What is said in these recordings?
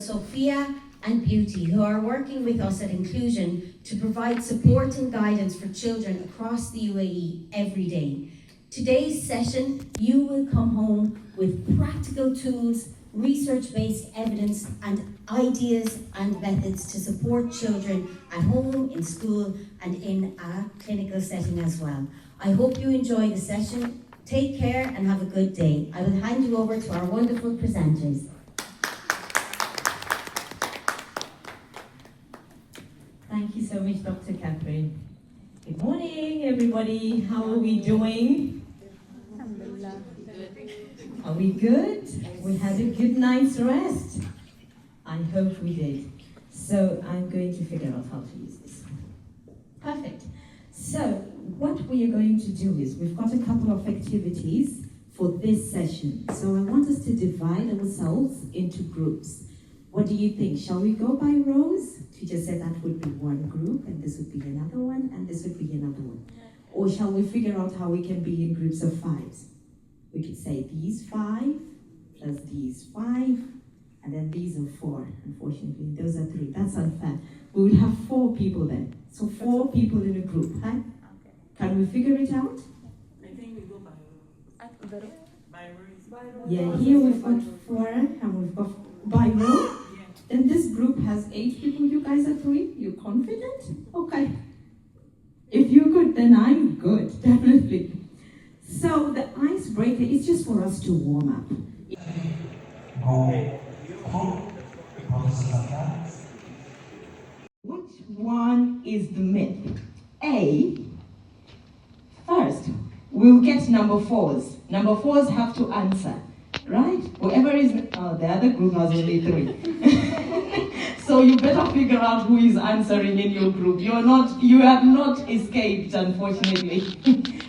Sophia and Beauty, who are working with us at Inclusion to provide support and guidance for children across the UAE every day. Today's session, you will come home with practical tools, research-based evidence and ideas and methods to support children at home, in school and in a clinical setting as well. I hope you enjoy the session. Take care and have a good day. I will hand you over to our wonderful presenters. Thank you so much, Dr. Catherine. Good morning, everybody. How are we doing? Are we good? We had a good night's rest. I hope we did. So I'm going to figure out how to use this. Perfect. So what we are going to do is we've got a couple of activities for this session. So I want us to divide ourselves into groups. What do you think? Shall we go by rows? Teacher said that would be one group, and this would be another one, and this would be another one. Or shall we figure out how we can be in groups of fives? We could say these 5 plus these 5, and then these are 4. Unfortunately, those are 3. That's unfair. We would have 4 people then. So 4 people in a group, huh? Can we figure it out? I think we go by rows. Yeah, here we've got 4, and we've got by row. Then this group has 8 people, you guys are 3? You confident? Okay. If you're good, then I'm good, definitely. So the icebreaker is just for us to warm up. Which one is the myth? A, first, we'll get number 4s. Number 4s have to answer, right? Whoever is, oh, the other group has only 3. So you better figure out who is answering in your group. You have not escaped, unfortunately.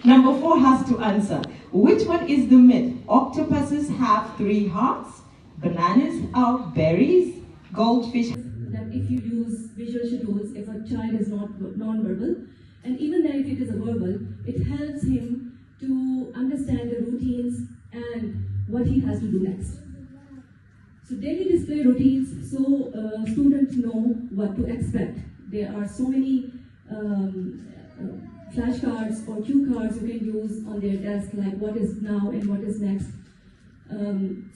Number 4 has to answer. Which one is the myth? Octopuses have 3 hearts, bananas are berries, goldfish. That if you use visual schedules, if a child is not non-verbal, and even then if it is a verbal, it helps him to understand the routines and what he has to do next. So daily display routines, so students know what to expect. There are so many flashcards or cue cards you can use on their desk, like what is now and what is next.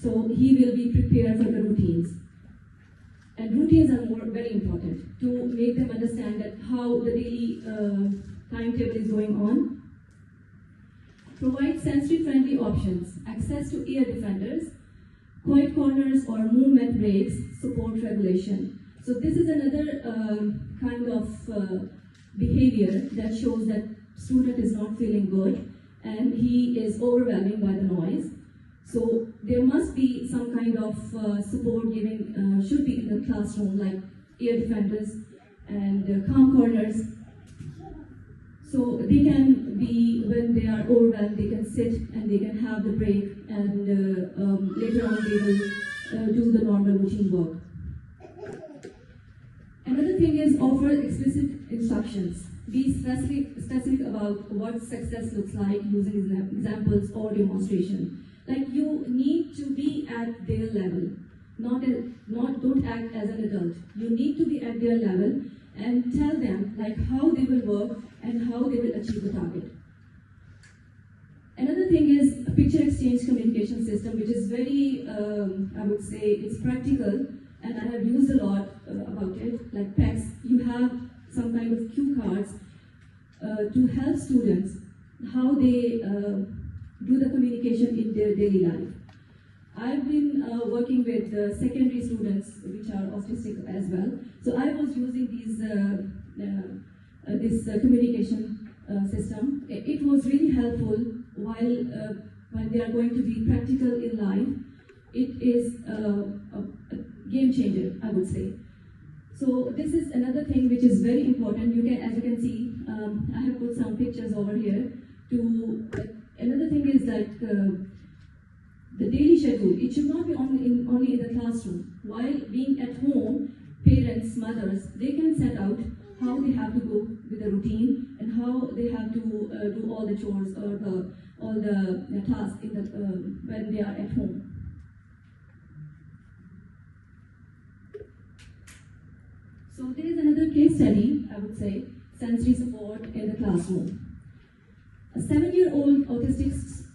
So he will be prepared for the routines. And routines are very important to make them understand that how the daily timetable is going on. Provide sensory-friendly options, access to ear defenders, quiet corners or movement breaks support regulation. So this is another kind of behavior that shows that student is not feeling good and he is overwhelmed by the noise. So there must be some kind of support giving, should be in the classroom, like ear defenders and calm corners. So they can be, when they are overwhelmed, they can sit and they can have the break, and later on they will do the normal routine work. Another thing is offer explicit instructions. Be specific about what success looks like using examples or demonstration. Like you need to be at their level, don't act as an adult. You need to be at their level and tell them like how they will work and how they will achieve the target. Another thing is a picture exchange communication system, which is very, I would say, it's practical, and I have used a lot about it, like PECs. You have some kind of cue cards to help students how they do the communication in their daily life. I've been working with secondary students which are autistic as well. So I was using these this communication system. It was really helpful while when they are going to be practical in life. It is a game changer, I would say. So this is another thing which is very important. You can, as you can see, I have put some pictures over here. Another thing is that the daily schedule, it should not be only in the classroom. While being at home, parents, mothers, they can set out how they have to go with the routine and how they have to do all the chores or all the tasks when they are at home. So there is another case study, I would say, sensory support in the classroom. A 7-year-old autistic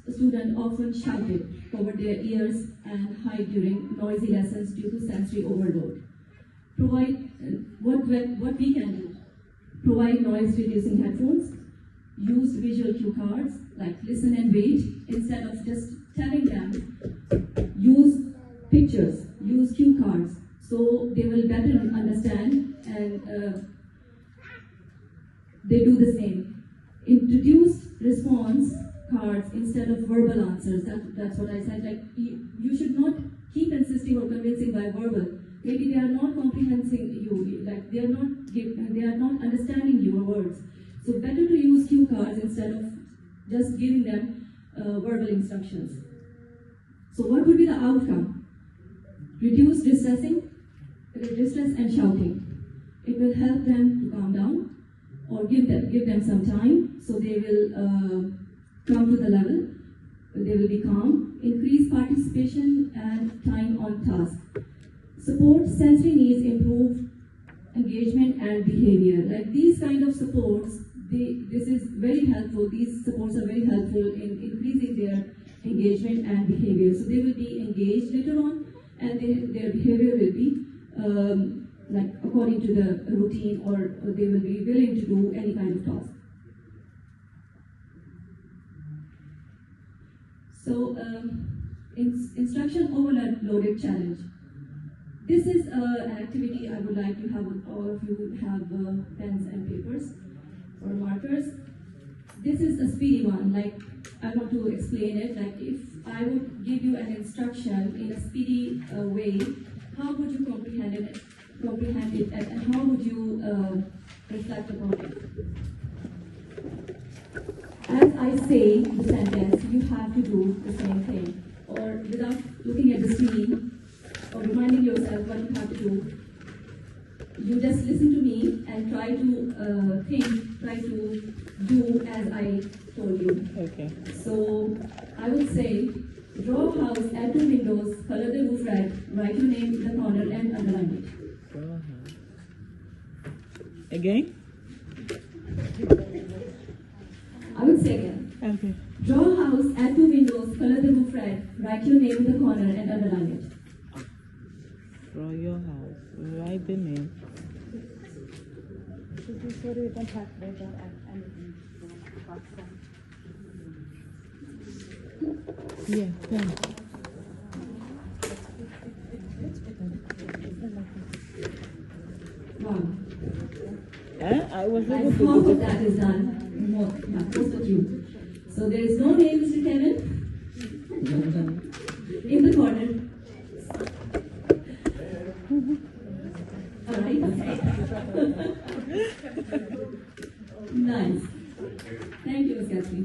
student often shouted, covered their ears and hide during noisy lessons due to sensory overload. What we can do: provide noise-reducing headphones, use visual cue cards like listen and wait instead of just telling them. Use pictures, use cue cards, so they will better understand and they do the same. Introduce response cards instead of verbal answers. That's what I said. Like you should not keep insisting or convincing by verbal. Maybe they are not comprehending you. Like they are not understanding your words. So better to use cue cards instead of just giving them verbal instructions. So what would be the outcome? Reduce distress and shouting. It will help them to calm down, or give them some time so they will come to the level. They will be calm. Increase participation and time on task. Support sensory needs, improve engagement and behavior. Like these kind of supports, this is very helpful. These supports are very helpful in increasing their engagement and behavior. So they will be engaged later on, and their behavior will be like according to the routine, or they will be willing to do any kind of task. So instruction overloaded challenge. This is an activity I would like to have all of you have pens and papers or markers. This is a speedy one. Like I want to explain it. Like if I would give you an instruction in a speedy way, how would you comprehend it, and how would you reflect upon it? As I say the sentence, you have to do the same thing, or without looking at the screen or reminding yourself what you have to do. You just listen to me and try to do as I told you. Okay. So I would say, draw a house, add 2 windows, color the roof red, write your name in the corner and underline it. Draw a house. Again? I would say again. Okay. Draw a house, add 2 windows, color the roof red, write your name in the corner and underline it. Draw your house, write the name. Yeah, thanks. Wow. I was I able to hope do that that is done. Most of you. So there is no name, Mr. Kevin. In the corner. All right. Nice. Thank you, Ms. Gatsby.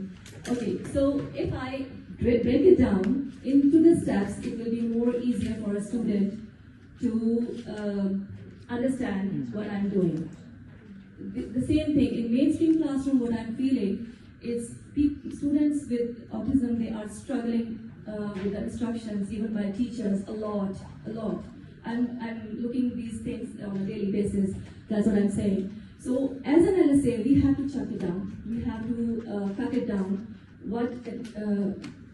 Okay, so if I break it down into the steps, it will be more easier for a student to understand what I'm doing. The same thing in mainstream classroom, what I'm feeling is students with autism, they are struggling with the instructions given by teachers a lot. I'm looking these things on a daily basis. That's what I'm saying. So as an LSA, we have to chuck it down. We have to cut it down.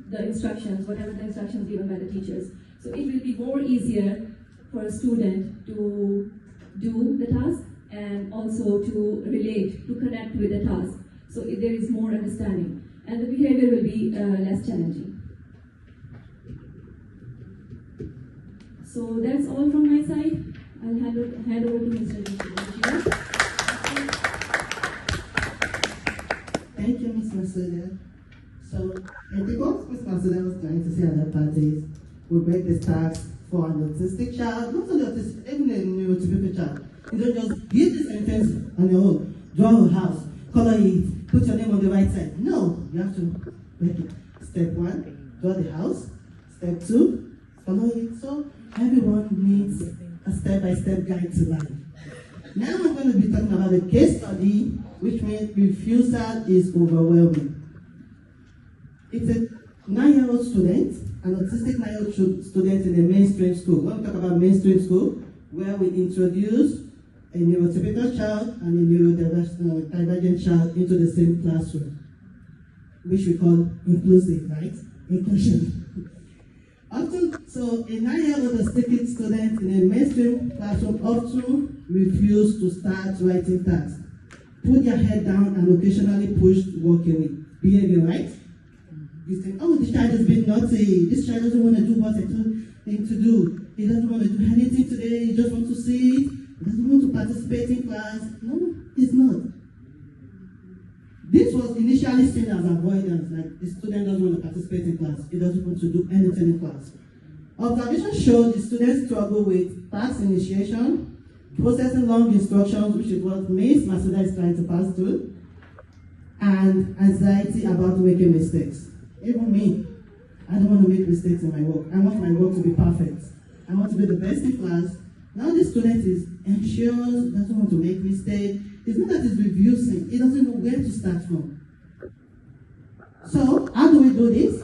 The instructions, whatever the instructions given by the teachers. So it will be more easier for a student to do the task and also to relate, to connect with the task. So there is more understanding, and the behavior will be less challenging. So that's all from my side. I'll hand over to Mr. Richard. Thank you, Ms. Masuda. So, I think what Ms. Masuda was trying to say at that part is, we break this task for an autistic child, not only autistic, even a neurotypical child. You don't just give this sentence on your own, draw a house, color it, put your name on the right side. No, you have to break it. Step 1, draw the house. Step 2, follow it. So everyone needs a step-by-step guide to life. Now I'm going to be talking about a case study which means refusal is overwhelming. It's a 9-year-old student, an autistic 9-year-old student in a mainstream school. When we talk about mainstream school, where we introduce a neurotypical child and a neurodivergent child into the same classroom, which we call inclusive, right? Inclusion. Often, so a 9-year-old autistic student in a mainstream classroom often refuse to start writing tasks, put their head down and occasionally push walk away. Behavior, right? You think, oh, this child has been naughty, this child doesn't want to do what I told him to do. He doesn't want to do anything today, he just wants to sit, he doesn't want to participate in class. No, he's not. This was initially seen as avoidance, like the student doesn't want to participate in class, he doesn't want to do anything in class. Observation showed the students struggle with task initiation, processing long instructions, which is what Ms. Masuda is trying to pass through, and anxiety about making mistakes. Even me, I don't want to make mistakes in my work. I want my work to be perfect. I want to be the best in class. Now the student is anxious, doesn't want to make mistakes. It's not that he's refusing, he doesn't know where to start from. So, how do we do this?